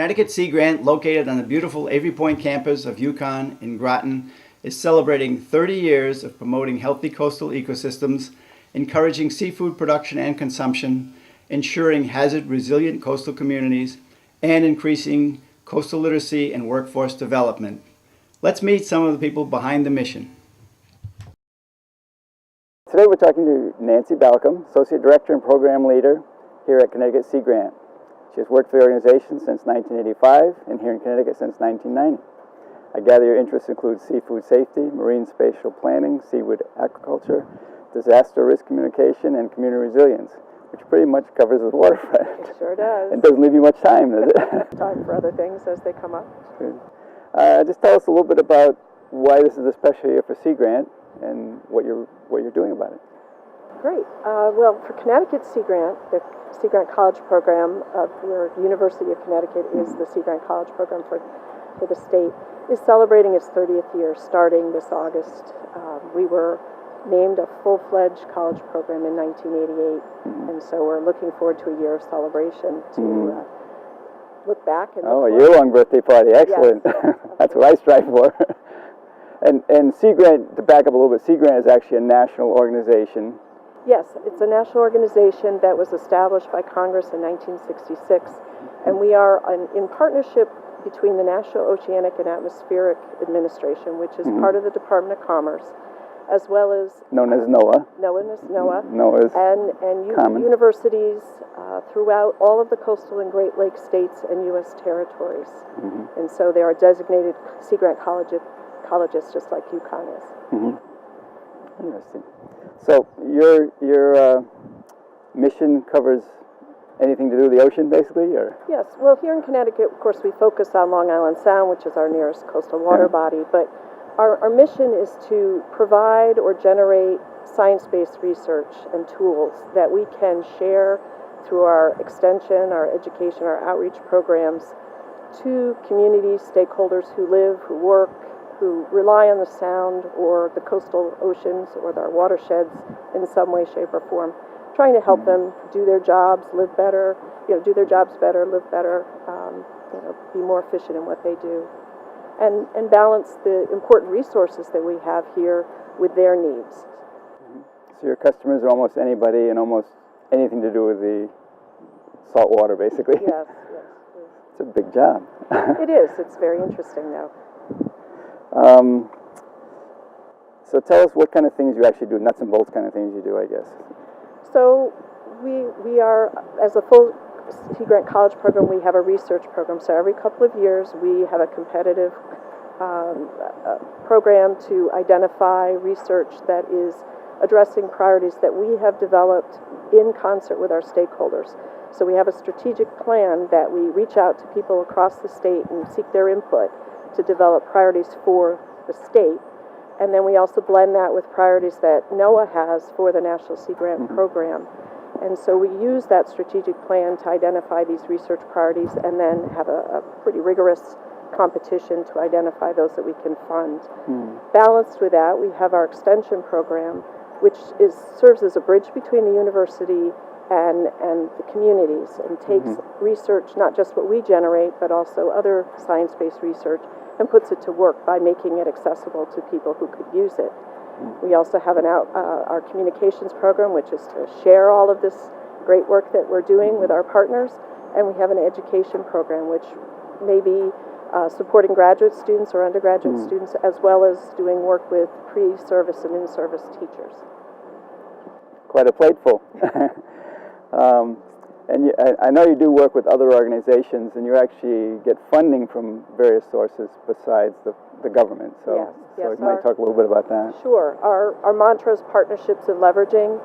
Connecticut Sea Grant, located on the beautiful Avery Point campus of UConn in Groton, is celebrating 30 years of promoting healthy coastal ecosystems, encouraging seafood production and consumption, ensuring hazard-resilient coastal communities, and increasing coastal literacy and workforce development. Let's meet some of the people behind the mission. Today we're talking to Nancy Balcom, Associate Director and Program Leader here at Connecticut Sea Grant. She has worked for the organization since 1985 and here in Connecticut since 1990. I gather your interests include seafood safety, marine spatial planning, seaweed aquaculture, disaster risk communication, and community resilience, which pretty much covers the waterfront. It sure does. It doesn't leave you much time, does it? Time for other things as they come up. Good. Just tell us a little bit about why this is a special year for Sea Grant and what you're doing about it. Great. Well, for Connecticut Sea Grant, the Sea Grant College Program of the University of Connecticut is the Sea Grant College Program for the state, is celebrating its 30th year starting this August. We were named a full-fledged college program in 1988, and so we're looking forward to a year of celebration to look back and look a year-long birthday party, excellent. Yes. That's what I strive for. And Sea Grant, to back up a little bit, Sea Grant is actually a national organization. Yes, it's a national organization that was established by Congress in 1966, and we are in partnership between the National Oceanic and Atmospheric Administration, which is part of the Department of Commerce, as well as known as NOAA. NOAA, and universities throughout all of the coastal and Great Lakes states and U.S. territories. And so there are designated Sea Grant colleges just like UConn is. Interesting. So your mission covers anything to do with the ocean, basically, or? Yes. Well, here in Connecticut, of course, we focus on Long Island Sound, which is our nearest coastal water body, but our mission is to provide or generate science-based research and tools that we can share through our extension, our education, our outreach programs to communities, stakeholders who live, who work, who rely on the sound or the coastal oceans or our watersheds in some way, shape, or form, trying to help them do their jobs, live better, do their jobs better, live better, be more efficient in what they do, and balance the important resources that we have here with their needs. So your customers are almost anybody and almost anything to do with the salt water, basically. Yes. It's a big job. It is. It's very interesting, though. So tell us what kind of things you actually do, nuts and bolts kind of things you do, I guess. So we are, as a full Sea Grant College program, we have a research program. So every couple of years we have a competitive program to identify research that is addressing priorities that we have developed in concert with our stakeholders. So we have a strategic plan that we reach out to people across the state and seek their input to develop priorities for the state. And then we also blend that with priorities that NOAA has for the National Sea Grant Program. And so we use that strategic plan to identify these research priorities and then have a pretty rigorous competition to identify those that we can fund. Balanced with that, we have our extension program, which serves as a bridge between the university and the communities, and takes research, not just what we generate, but also other science-based research, and puts it to work by making it accessible to people who could use it. We also have our communications program, which is to share all of this great work that we're doing with our partners, and we have an education program, which may be supporting graduate students or undergraduate students, as well as doing work with pre-service and in-service teachers. Quite a plateful. And I know you do work with other organizations, and you actually get funding from various sources besides the government. So, yes, you might talk a little bit about that. Sure. Our mantra is partnerships and leveraging.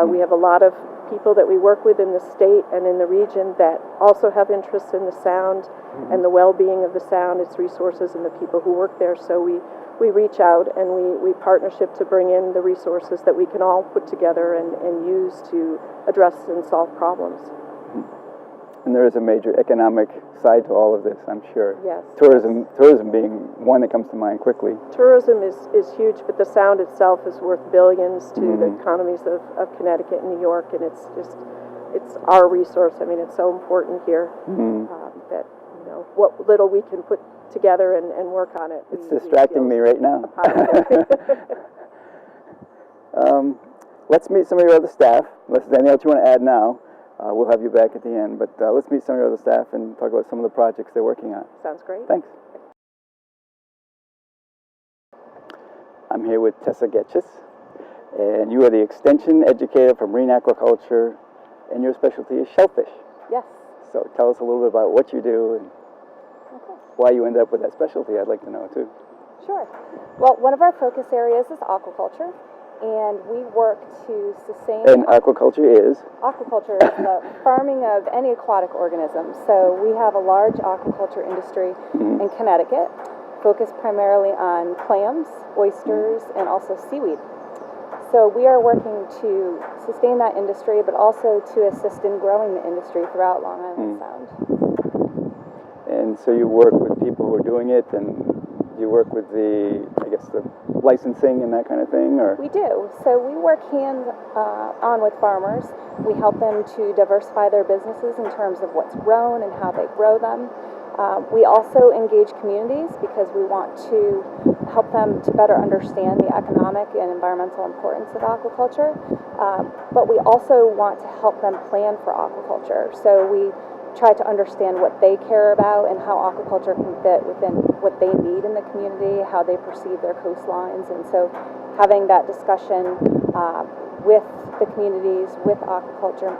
We have a lot of people that we work with in the state and in the region that also have interests in the sound and the well-being of the sound, its resources, and the people who work there. So we reach out and we partnership to bring in the resources that we can all put together and use to address and solve problems. And there is a major economic side to all of this, I'm sure. Yes. Tourism being one that comes to mind quickly. Tourism is huge, but the sound itself is worth billions to the economies of Connecticut and New York, and it's our resource. I mean, it's so important here that what little we can put together and work on it. It's distracting me right now. Let's meet some of your other staff. Unless there's anything else you want to add now, we'll have you back at the end. But let's meet some of your other staff and talk about some of the projects they're working on. Sounds great. Thanks. I'm here with Tessa Getchis, and you are the extension educator for marine aquaculture, and your specialty is shellfish. Yes. So tell us a little bit about what you do and why you ended up with that specialty. I'd like to know too. Sure. Well, one of our focus areas is aquaculture, and we work to sustain... And aquaculture is? Aquaculture is the farming of any aquatic organism. So we have a large aquaculture industry in Connecticut, focused primarily on clams, oysters, and also seaweed. So we are working to sustain that industry, but also to assist in growing the industry throughout Long Island Sound. And so you work with people who are doing it, and you work with the licensing and that kind of thing, or? We do. So we work hands-on with farmers. We help them to diversify their businesses in terms of what's grown and how they grow them. We also engage communities because we want to help them to better understand the economic and environmental importance of aquaculture. But we also want to help them plan for aquaculture. So we try to understand what they care about and how aquaculture can fit within what they need in the community, how they perceive their coastlines. And so having that discussion with the communities, with aquaculture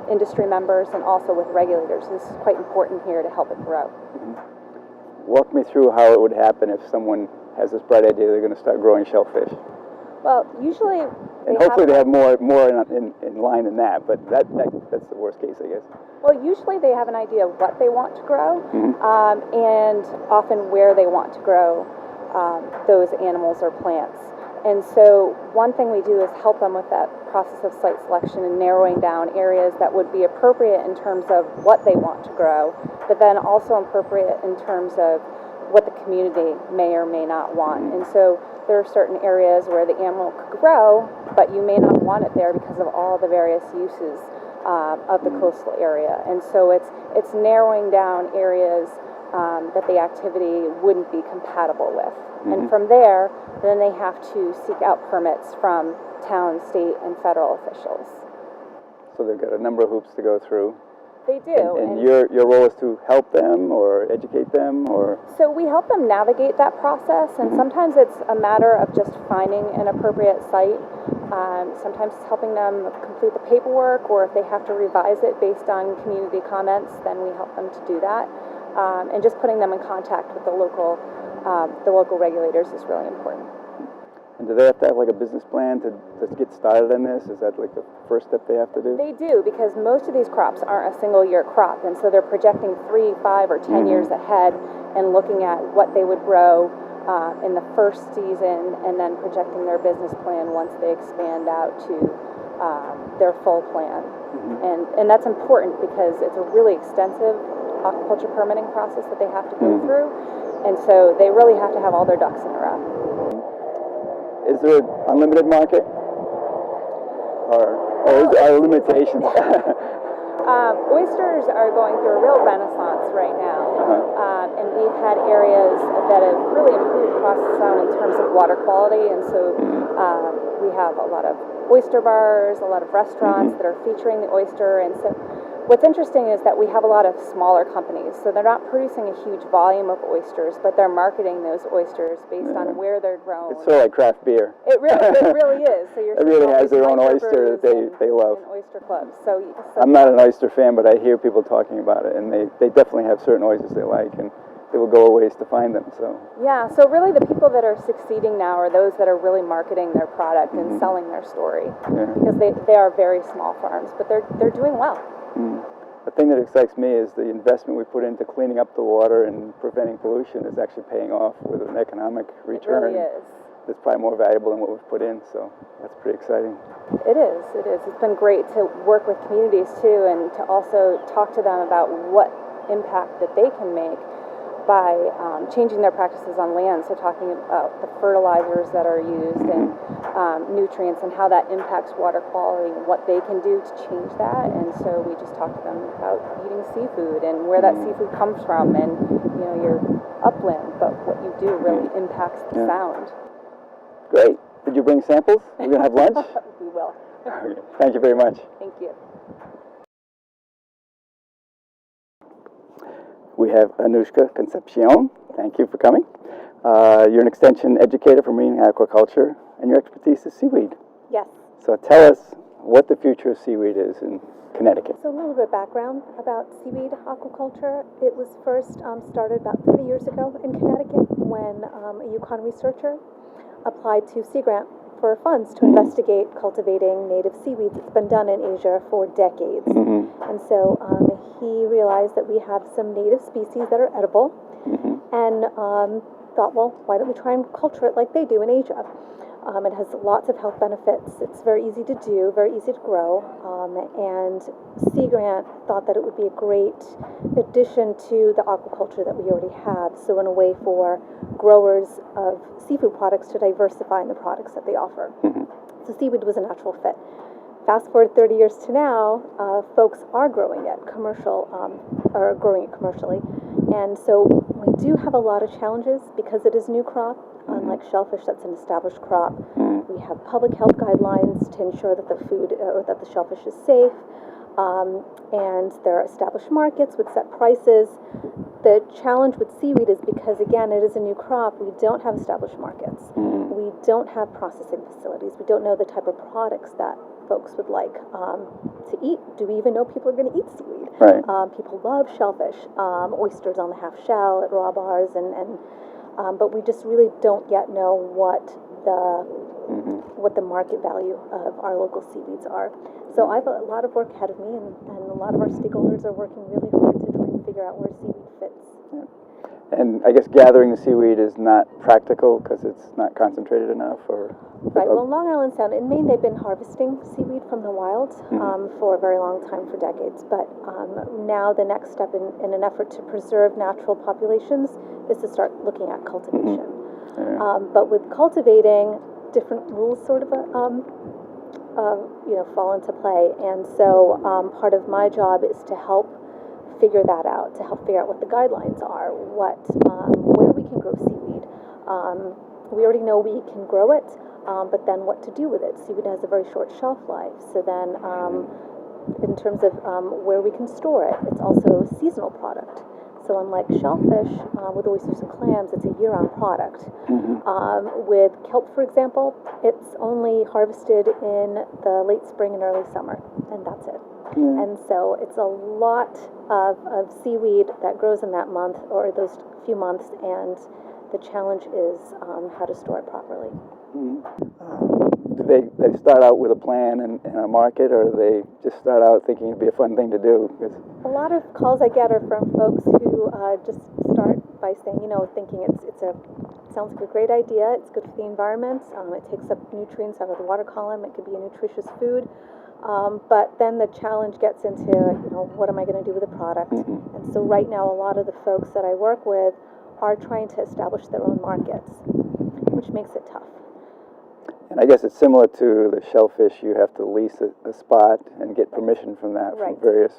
industry members, and also with regulators is quite important here to help it grow. Walk me through how it would happen if someone has this bright idea they're going to start growing shellfish. Well, usually... And hopefully they have more in line than that, but that's the worst case, I guess. Well, usually they have an idea of what they want to grow, and often where they want to grow those animals or plants. And so one thing we do is help them with that process of site selection and narrowing down areas that would be appropriate in terms of what they want to grow, but then also appropriate in terms of what the community may or may not want. And so there are certain areas where the animal could grow, but you may not want it there because of all the various uses of the coastal area. And so it's narrowing down areas that the activity wouldn't be compatible with. And from there, then they have to seek out permits from town, state, and federal officials. So they've got a number of hoops to go through. They do. And your role is to help them or educate them, or? So we help them navigate that process, and sometimes it's a matter of just finding an appropriate site. Sometimes it's helping them complete the paperwork, or if they have to revise it based on community comments, then we help them to do that. And just putting them in contact with the local regulators is really important. And do they have to have like a business plan to get started on this? Is that like the first step they have to do? They do, because most of these crops aren't a single year crop, and so they're projecting 3, 5, or 10 years ahead and looking at what they would grow in the first season, and then projecting their business plan once they expand out to their full plan. And that's important because it's a really extensive aquaculture permitting process that they have to go through, and so they really have to have all their ducks in a row. Is there an unlimited market, or are there limitations? Oysters are going through a real renaissance right now, and we've had areas that have really improved across the sound in terms of water quality, and so we have a lot of oyster bars, a lot of restaurants that are featuring the oyster. And so what's interesting is that we have a lot of smaller companies, so they're not producing a huge volume of oysters, but they're marketing those oysters based on where they're grown. It's sort of like craft beer. It really is. So you're Everybody has their own oyster that they love. And oyster clubs. So I'm not an oyster fan, but I hear people talking about it, and they definitely have certain oysters they like, and they will go a ways to find them. So yeah, so really the people that are succeeding now are those that are really marketing their product and selling their story, because they are very small farms, but they're doing well. The thing that excites me is the investment we put into cleaning up the water and preventing pollution is actually paying off with an economic return. It really is. That's probably more valuable than what we've put in, so that's pretty exciting. It is. It's been great to work with communities too, and to also talk to them about what impact that they can make by changing their practices on land, so talking about the fertilizers that are used and nutrients and how that impacts water quality and what they can do to change that. And so we just talked to them about eating seafood and where that seafood comes from, and you're upland, but what you do really impacts the sound. Great. Did you bring samples? We're going to have lunch? We will. Okay. Thank you very much. Thank you. We have Anoushka Concepcion. Thank you for coming. You're an extension educator for marine aquaculture, and your expertise is seaweed. Yes. So tell us what the future of seaweed is in Connecticut. So a little bit of background about seaweed aquaculture. It was first started about 30 years ago in Connecticut when a Yukon researcher applied to Sea Grant for funds to investigate cultivating native seaweeds. It's been done in Asia for decades. And so he realized that we have some native species that are edible and thought, well, why don't we try and culture it like they do in Asia? It has lots of health benefits. It's very easy to do, very easy to grow. And Sea Grant thought that it would be a great addition to the aquaculture that we already have. So in a way for growers of seafood products to diversify in the products that they offer. So seaweed was a natural fit. Fast forward 30 years to now, folks are growing it growing it commercially. And so we do have a lot of challenges because it is a new crop. Unlike shellfish, that's an established crop. We have public health guidelines to ensure that the food or that the shellfish is safe. And there are established markets with set prices. The challenge with seaweed is because, again, it is a new crop, we don't have established markets. We don't have processing facilities. We don't know the type of products that folks would like to eat. Do we even know people are going to eat seaweed? Right. People love shellfish, oysters on the half shell at raw bars, but we just really don't yet know what the market value of our local seaweeds are. So I have a lot of work ahead of me, and a lot of our stakeholders are working really hard to try and figure out where seaweed fits. Yeah. And I guess gathering the seaweed is not practical because it's not concentrated enough, or? Right. Well, Long Island Sound, in Maine, they've been harvesting seaweed from the wild for a very long time, for decades. But now the next step in an effort to preserve natural populations is to start looking at cultivation. But with cultivating, different rules sort of fall into play. And so part of my job is to help figure that out, to help figure out what the guidelines are, where we can grow seaweed. We already know we can grow it, but then what to do with it. Seaweed has a very short shelf life. So then in terms of where we can store it, it's also a seasonal product. So unlike shellfish, with oysters and clams, it's a year-round product. With kelp, for example, it's only harvested in the late spring and early summer, and that's it. And so it's a lot of seaweed that grows in that month or those few months, and the challenge is how to store it properly. Do they start out with a plan and a market, or do they just start out thinking it'd be a fun thing to do? A lot of calls I get are from folks who just start by saying, thinking it sounds like a great idea, it's good for the environment, it takes up nutrients out of the water column, it could be a nutritious food, but then the challenge gets into, what am I going to do with the product? And so right now a lot of the folks that I work with are trying to establish their own markets, which makes it tough. And I guess it's similar to the shellfish. You have to lease a spot and get permission from that from various.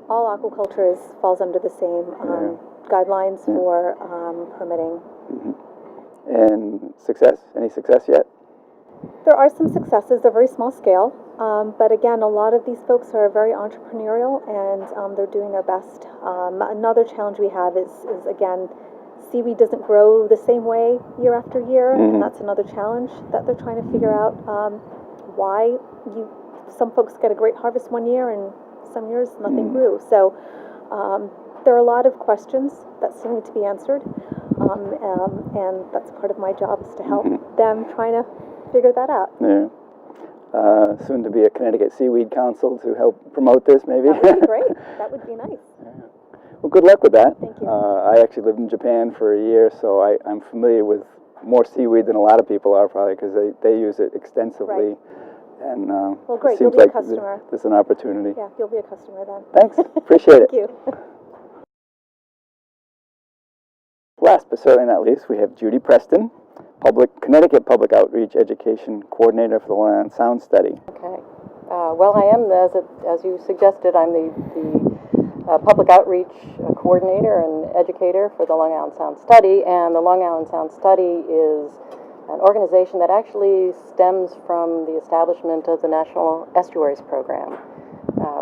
All aquaculture falls under the same guidelines for permitting. And success? Any success yet? There are some successes. They're very small scale, but again, a lot of these folks are very entrepreneurial, and they're doing their best. Another challenge we have is again, seaweed doesn't grow the same way year after year, and that's another challenge that they're trying to figure out why some folks get a great harvest one year and some years nothing grew. So there are a lot of questions that still need to be answered, and that's part of my job is to help them trying to figure that out. Yeah. Soon to be a Connecticut Seaweed Council to help promote this, maybe? That would be great. That would be nice. Well, good luck with that. Thank you. I actually lived in Japan for a year, so I'm familiar with more seaweed than a lot of people are, probably, because they use it extensively. And well, great. It seems You'll be like a customer. there's an opportunity. Yeah, you'll be a customer then. Thanks. Appreciate it. Thank you. last but certainly not least, we have Judy Preston, Connecticut Public Outreach Education Coordinator for the Long Island Sound Study. Okay. Well, I am, as you suggested, I'm the public outreach coordinator and educator for the Long Island Sound Study, and the Long Island Sound Study is an organization that actually stems from the establishment of the National Estuaries Program,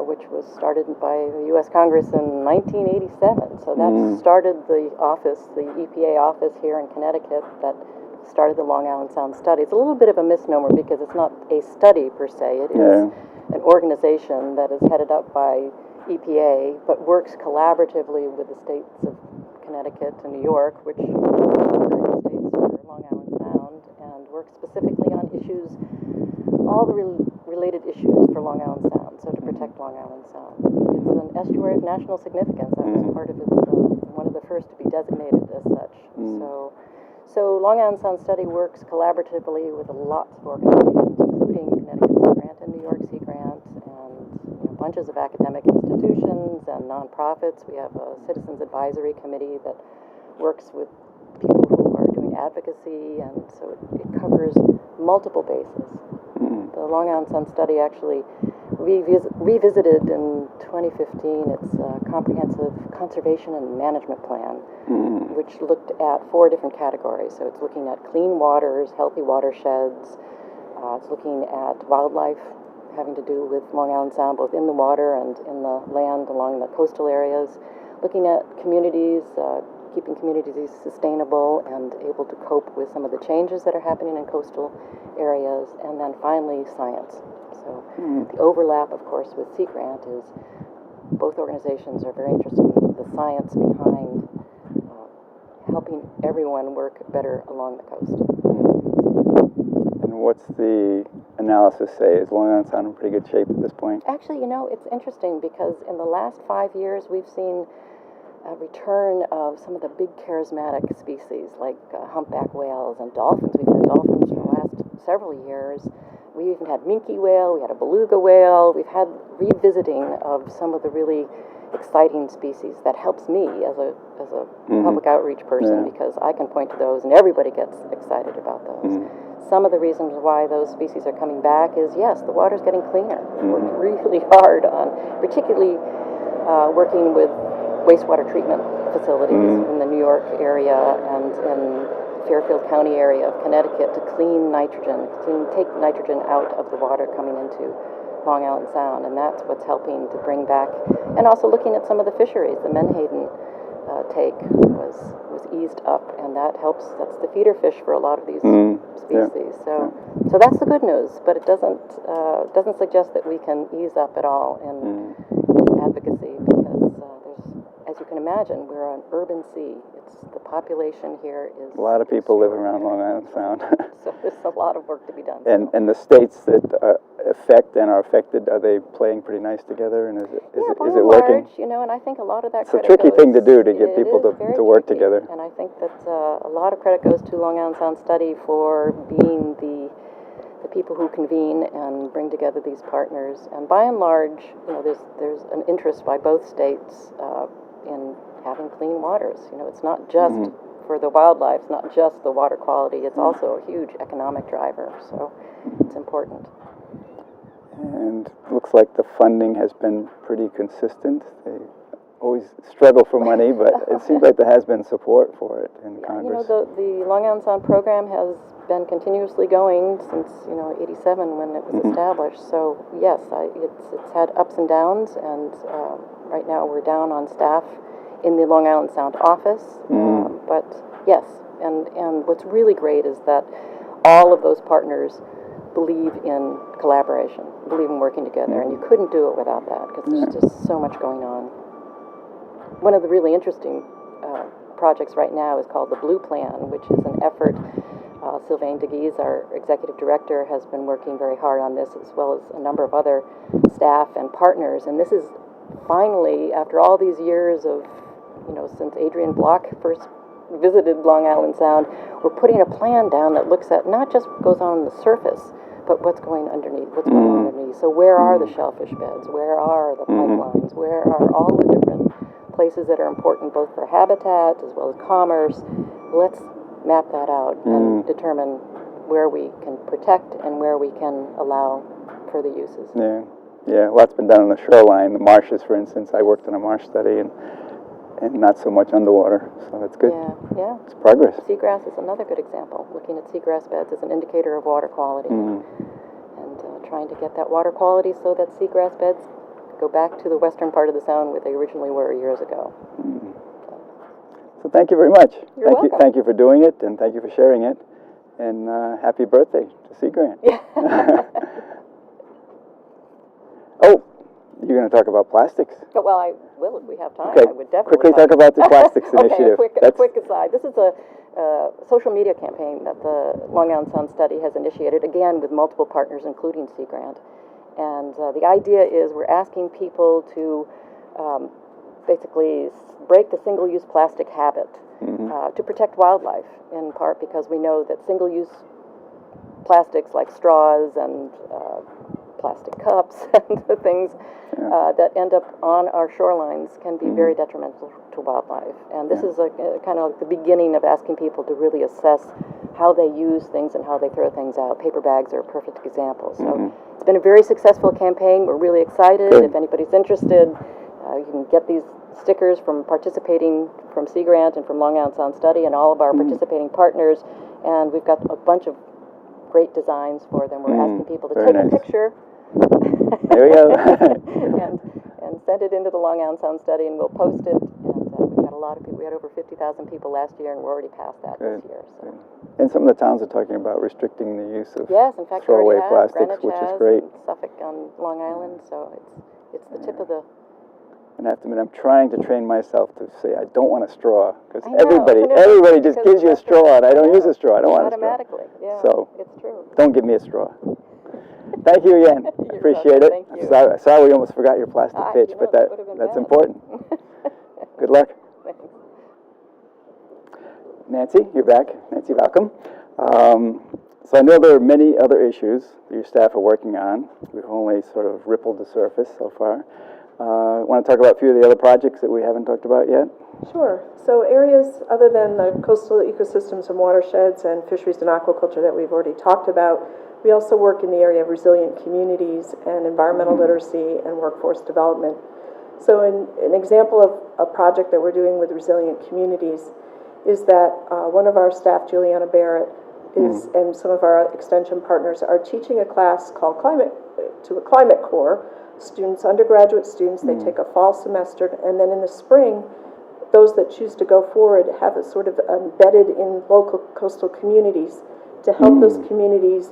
which was started by the U.S. Congress in 1987. So that started the office, the EPA office here in Connecticut, that started the Long Island Sound Study. It's a little bit of a misnomer because it's not a study per se. It is an organization that is headed up by EPA, but works collaboratively with the states of Connecticut and New York, which are the states for Long Island Sound, and works specifically on issues, all the related issues for Long Island Sound, so to protect Long Island Sound. It's an estuary of national significance. I was part of it, one of the first to be designated as such. So Long Island Sound Study works collaboratively with lots of organizations, including Connecticut Sea Grant and New York Sea Grant, and bunches of academic institutions and nonprofits. We have a citizens advisory committee that works with people who are doing advocacy, and so it covers multiple bases. The Long Island Sound Study actually revisited in 2015 its comprehensive conservation and management plan, which looked at 4 different categories. So it's looking at clean waters, healthy watersheds, it's looking at wildlife having to do with Long Island Sound, both in the water and in the land along the coastal areas, looking at communities, keeping communities sustainable and able to cope with some of the changes that are happening in coastal areas, and then finally science. So the overlap, of course, with Sea Grant is both organizations are very interested in the science behind helping everyone work better along the coast. And what's the analysis say? Is Long Island Sound in pretty good shape at this point? Actually, it's interesting because in the last 5 years we've seen a return of some of the big charismatic species like humpback whales and dolphins. We've had dolphins for the last several years. We even had minke whale, we had a beluga whale. We've had revisiting of some of the really exciting species that helps me as a public outreach person, because I can point to those and everybody gets excited about those. Some of the reasons why those species are coming back is, yes, the water's getting cleaner. We worked really hard on particularly working with wastewater treatment facilities in the New York area and in Fairfield County area of Connecticut to clean nitrogen, take nitrogen out of the water coming into Long Island Sound, and that's what's helping to bring back. And also looking at some of the fisheries, the Menhaden take was eased up, and that helps. That's the feeder fish for a lot of these species. So that's the good news, but it doesn't suggest that we can ease up at all in advocacy, because as you can imagine, we're an urban sea. The population here is... A lot of people live around Long Island Sound. So there's a lot of work to be done. And the states that affect and are affected, are they playing pretty nice together? And is it working? Large, and I think a lot of that it's a tricky thing to do, to get people to work together. And I think that a lot of credit goes to Long Island Sound Study for being the people who convene and bring together these partners. And by and large, there's an interest by both states in having clean waters. It's not just for the wildlife, it's not just the water quality, it's also a huge economic driver, so it's important. And looks like the funding has been pretty consistent. They always struggle for money, but it seems like there has been support for it in Congress. The Long Island Sound program has been continuously going since 87 when it was established. So yes, it's had ups and downs, and right now we're down on staff in the Long Island Sound office. But yes, and what's really great is that all of those partners believe in collaboration, believe in working together, and you couldn't do it without that, because there's just so much going on. One of the really interesting projects right now is called the Blue Plan, which is an effort. Sylvain Deguise, our executive director, has been working very hard on this, as well as a number of other staff and partners. And this is finally, after all these years of, since Adrian Block first visited Long Island Sound, we're putting a plan down that looks at not just what goes on the surface, but what's going underneath, what's going on underneath. So where are the shellfish beds? Where are the pipelines? Where are all the different places that are important both for habitat as well as commerce. Let's map that out and determine where we can protect and where we can allow further uses. Yeah, a lot's been done on the shoreline, the marshes, for instance. I worked in a marsh study and not so much underwater, so that's good. Yeah. It's progress. Seagrass is another good example. Looking at seagrass beds as an indicator of water quality, and trying to get that water quality so that seagrass beds go back to the western part of the zone where they originally were years ago. So thank you very much. You're welcome. Thank you for doing it, and thank you for sharing it. And happy birthday to Sea Grant. Oh, you're going to talk about plastics? Well, I will if we have time. Okay. I would definitely quickly talk about the plastics initiative. Okay, a quick aside. This is a social media campaign that the Long Island Sound Study has initiated, again with multiple partners, including Sea Grant. And the idea is we're asking people to basically break the single-use plastic habit to protect wildlife, in part because we know that single-use plastics like straws and plastic cups and the things that end up on our shorelines can be very detrimental to wildlife. And this is a kind of like the beginning of asking people to really assess how they use things and how they throw things out. Paper bags are a perfect example. So it's been a very successful campaign. We're really excited. Good. If anybody's interested, you can get these stickers from participating from Sea Grant and from Long Island Sound Study and all of our participating partners. And we've got a bunch of great designs for them. We're asking people to take a picture. There we go. and send it into the Long Island Sound Study, and we'll post it. And we've got a lot of people. We had over 50,000 people last year, and we're already past that this year. So. And some of the towns are talking about restricting the use of in fact, throwaway have. plastics, Greenwich which is has, great. And Suffolk on Long Island, so it's the tip of the. And I have to admit, I'm trying to train myself to say I don't want a straw, because I know, everybody just gives you a straw, and I don't use a straw. I don't want a straw. Automatically, yeah. So it's true. don't give me a straw. Thank you again. Appreciate it. Thank you. Sorry we almost forgot your plastic pitch, but that would've been that's bad. important. Good luck. Thanks. Nancy, you're back. Nancy Balcom. So I know there are many other issues that your staff are working on. We've only sort of rippled the surface so far. Want to talk about a few of the other projects that we haven't talked about yet? Sure. So areas other than the coastal ecosystems and watersheds and fisheries and aquaculture that we've already talked about, we also work in the area of resilient communities and environmental literacy and workforce development. So an example of a project that we're doing with resilient communities is that one of our staff, Juliana Barrett, and some of our extension partners are teaching a class called Climate Corps. Students, undergraduate students, they take a fall semester, and then in the spring, those that choose to go forward have it sort of embedded in local coastal communities to help those communities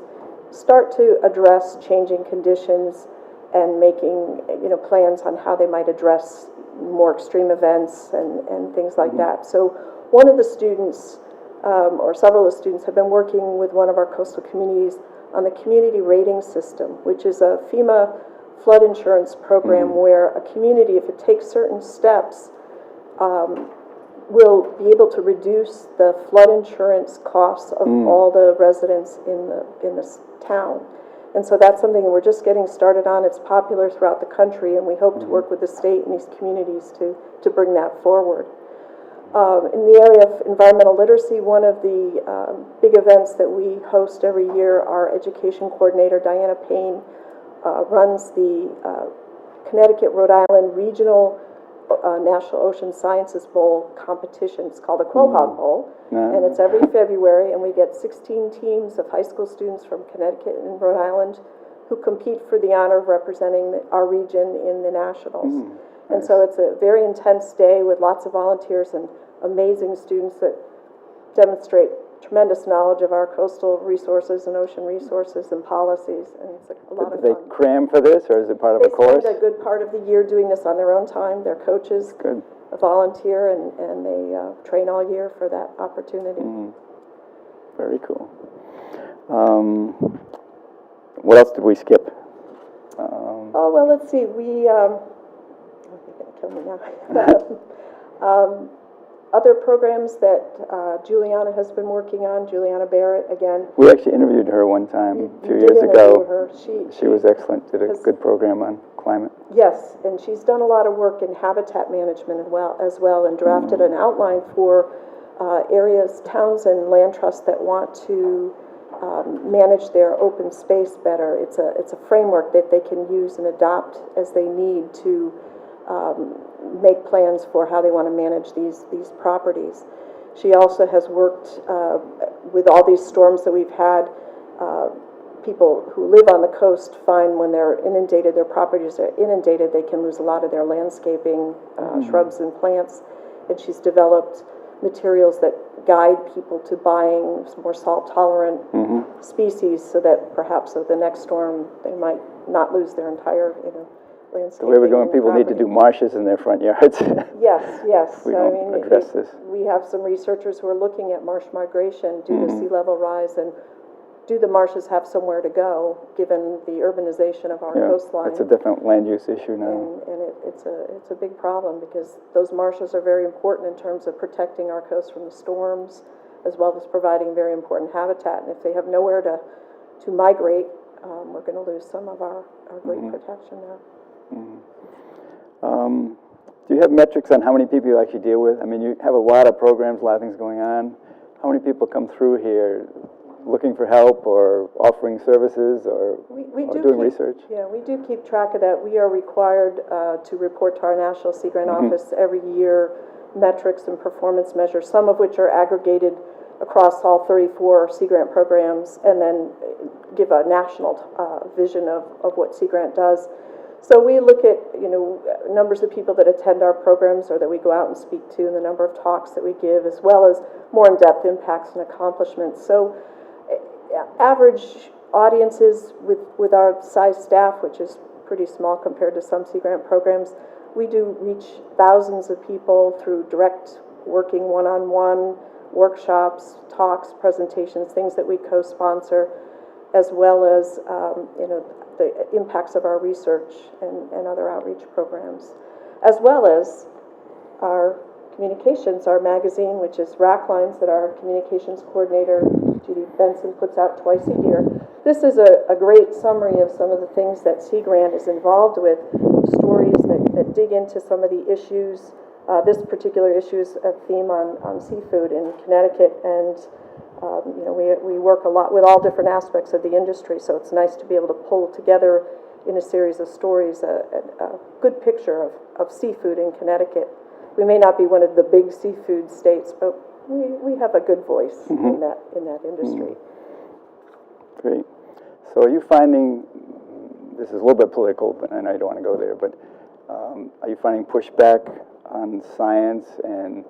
start to address changing conditions and making plans on how they might address more extreme events and things like that. So one of the students, or several of the students, have been working with one of our coastal communities on the community rating system, which is a FEMA flood insurance program where a community, if it takes certain steps, will be able to reduce the flood insurance costs of all the residents in this town. And so that's something that we're just getting started on. It's popular throughout the country, and we hope to work with the state and these communities to bring that forward. In the area of environmental literacy, one of the big events that we host every year, our education coordinator, Diana Payne, runs the Connecticut-Rhode Island Regional National Ocean Sciences Bowl competition. It's called the Quahog Bowl, and it's every February, and we get 16 teams of high school students from Connecticut and Rhode Island who compete for the honor of representing our region in the nationals. And so it's a very intense day with lots of volunteers and amazing students that demonstrate tremendous knowledge of our coastal resources and ocean resources and policies, and it's a lot of fun. Do they cram for this, or is it part of a course? They spend a good part of the year doing this on their own time. Their coaches volunteer, and they train all year for that opportunity. Very cool. What else did we skip? Oh, well, let's see. You're going to kill me now. Other programs that Juliana has been working on, Juliana Barrett, again. We actually interviewed her one time a few You did years ago. interview her. She was excellent, did a good program on climate. Yes, and she's done a lot of work in habitat management as well, and drafted an outline for areas, towns, and land trusts that want to manage their open space better. It's a framework that they can use and adopt as they need to make plans for how they want to manage these properties. She also has worked with all these storms that we've had. People who live on the coast find when they're inundated, their properties are inundated, they can lose a lot of their landscaping, shrubs and plants. And she's developed materials that guide people to buying more salt-tolerant species, so that perhaps with the next storm they might not lose their entire, landscaping. The way we're going, people need to do marshes in their front yards. Yes, yes. We don't address this. We have some researchers who are looking at marsh migration due to sea level rise, and do the marshes have somewhere to go, given the urbanization of our coastline? It's a different land use issue now. And it's a big problem, because those marshes are very important in terms of protecting our coast from the storms, as well as providing very important habitat. And if they have nowhere to migrate, we're going to lose some of our great protection there. Do you have metrics on how many people you actually deal with? I mean, you have a lot of programs, a lot of things going on. How many people come through here looking for help or offering services or doing research? Yeah, we do keep track of that. We are required to report to our National Sea Grant Office every year metrics and performance measures, some of which are aggregated across all 34 Sea Grant programs, and then give a national vision of what Sea Grant does. So we look at, numbers of people that attend our programs or that we go out and speak to, and the number of talks that we give, as well as more in-depth impacts and accomplishments. So average audiences with our size staff, which is pretty small compared to some Sea Grant programs, we do reach thousands of people through direct working one-on-one workshops, talks, presentations, things that we co-sponsor, as well as the impacts of our research and other outreach programs, as well as our communications, our magazine, which is Racklines, that our communications coordinator, Judy puts out twice a year. This is a great summary of some of the things that Sea Grant is involved with, stories that dig into some of the issues. This particular issue is a theme on seafood in Connecticut, and we work a lot with all different aspects of the industry, so it's nice to be able to pull together in a series of stories a good picture of seafood in Connecticut. We may not be one of the big seafood states, but we have a good voice in that industry. Great. So are you finding, this is a little bit political, but I know you don't want to go there, but are you finding pushback on science and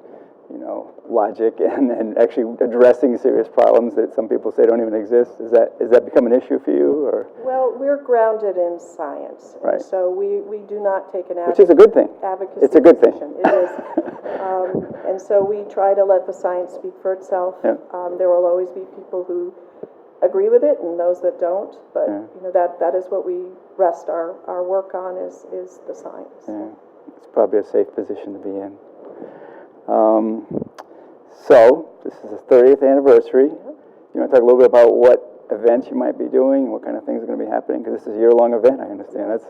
logic and actually addressing serious problems that some people say don't even exist? Is that become an issue for you, or? Well, we're grounded in science, right? So we do not take an which is a good thing. Advocacy. It's a good thing. It is, and so we try to let the science speak for itself. Yeah. There will always be people who agree with it and those that don't, but that is what we rest our work on is the science. Yeah. It's probably a safe position to be in. So, this is the 30th anniversary. You want to talk a little bit about what events you might be doing, and what kind of things are going to be happening? Because this is a year-long event, I understand.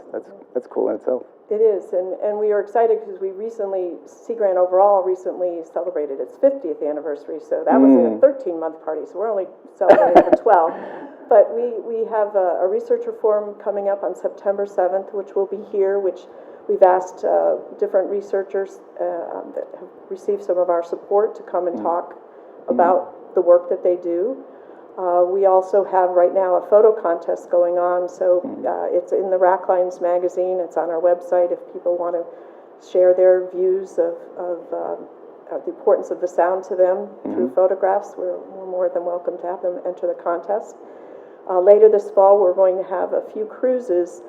That's cool in itself. It is, and we are excited because Sea Grant overall recently celebrated its 50th anniversary, so that was a 13-month party, so we're only celebrating for 12. But we have a researcher forum coming up on September 7th, which will be here, which we've asked different researchers that have received some of our support to come and talk about the work that they do. We also have right now a photo contest going on, so it's in the Racklines magazine. It's on our website if people want to share their views of the importance of the sound to them through photographs. We're more than welcome to have them enter the contest. Later this fall, we're going to have a few cruises,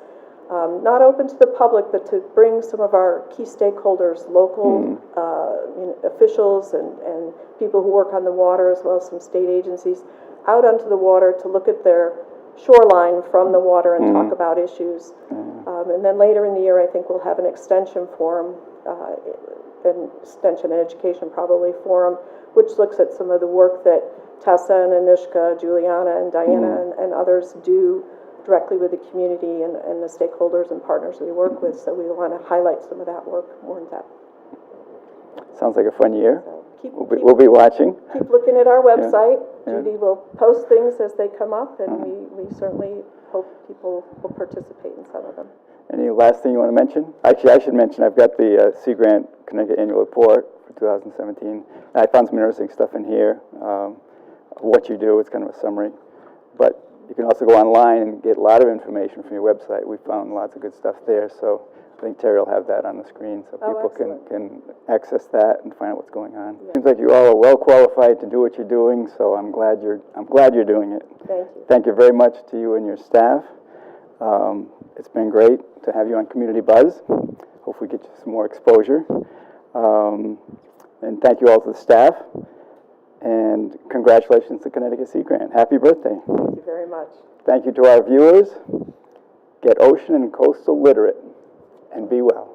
not open to the public, but to bring some of our key stakeholders, local officials and people who work on the water, as well as some state agencies, out onto the water to look at their shoreline from the water and talk about issues. And then later in the year, I think we'll have an extension forum an Extension and Education probably forum, which looks at some of the work that Tessa and Anoushka, Juliana and Diana and others do directly with the community and the stakeholders and partners we work with. So we want to highlight some of that work more in depth. Sounds like a fun year. So we'll be watching. Keep looking at our website. Yeah. Judy will post things as they come up, and we certainly hope people will participate in some of them. Any last thing you want to mention? Actually, I should mention I've got the Sea Grant Connecticut Annual Report for 2017. I found some interesting stuff in here. What you do, it's kind of a summary. But you can also go online and get a lot of information from your website. We found lots of good stuff there, so I think Terri will have that on the screen so people can access that and find out what's going on. Yeah. Seems like you all are well qualified to do what you're doing, so I'm glad you're doing it. Thank you. Thank you very much to you and your staff. It's been great to have you on Community Buzz. Hopefully get you some more exposure. And thank you all to the staff. And congratulations to Connecticut Sea Grant. Happy birthday. Thank you very much. Thank you to our viewers. Get ocean and coastal literate, and be well.